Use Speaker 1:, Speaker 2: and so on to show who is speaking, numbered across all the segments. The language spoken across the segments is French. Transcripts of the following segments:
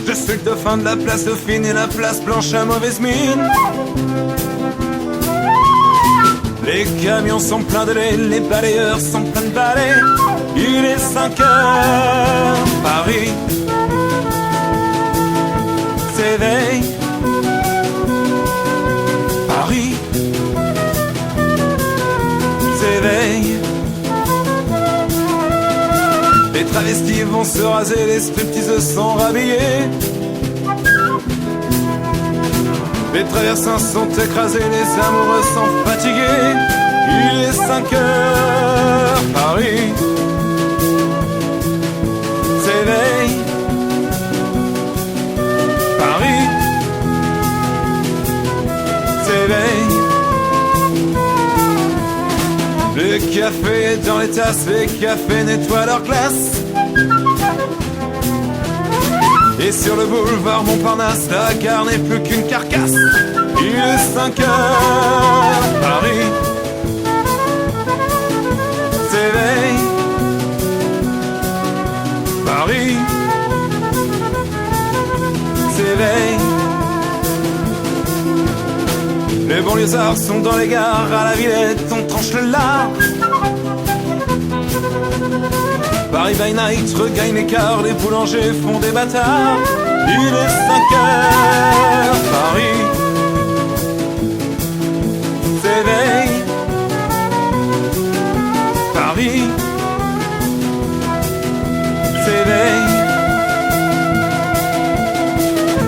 Speaker 1: Je suis le dauphin de la place Dauphine et la place Blanche à mauvaise mine. Les camions sont pleins de lait, les balayeurs sont pleins de balais. Il est 5 heures, Paris s'éveille. Paris s'éveille. Les travestis vont se raser, les stripteaseuses sont rhabillées. Les traversins sont écrasés, les amoureux sont fatigués. Il est 5 heures, Paris s'éveille. Paris s'éveille. Le café est dans les tasses, les cafés nettoient leur classe. Et sur le boulevard Montparnasse, la gare n'est plus qu'une carcasse. Il est 5 heures, Paris s'éveille. Paris s'éveille. Les banlieusards sont dans les gares, à la Villette on tranche le lard. Paris by night regagne l'écart, les boulangers font des bâtards. Il est 5 heures, Paris s'éveille. Paris s'éveille.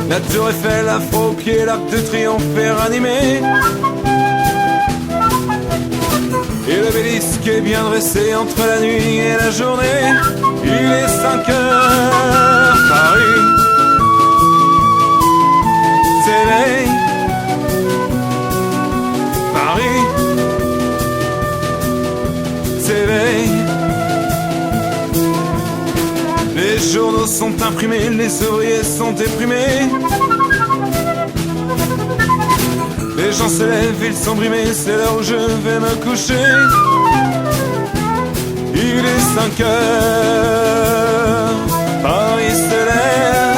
Speaker 1: La Tour Eiffel, Afro-Pied, l'Arc de Triomphe est ranimé. Et l'obélisque est bien dressé entre la nuit et la journée. Il est 5 heures, Paris s'éveille. Paris s'éveille. Les journaux sont imprimés, les ouvriers sont déprimés. Les gens se lèvent, ils sont brimés, c'est l'heure où je vais me coucher. Il est 5 heures, Paris se lève.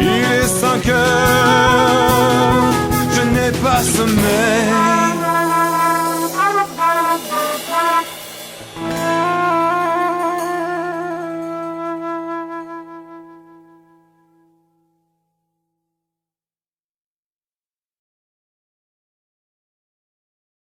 Speaker 1: Il est 5 heures, je n'ai pas sommeil.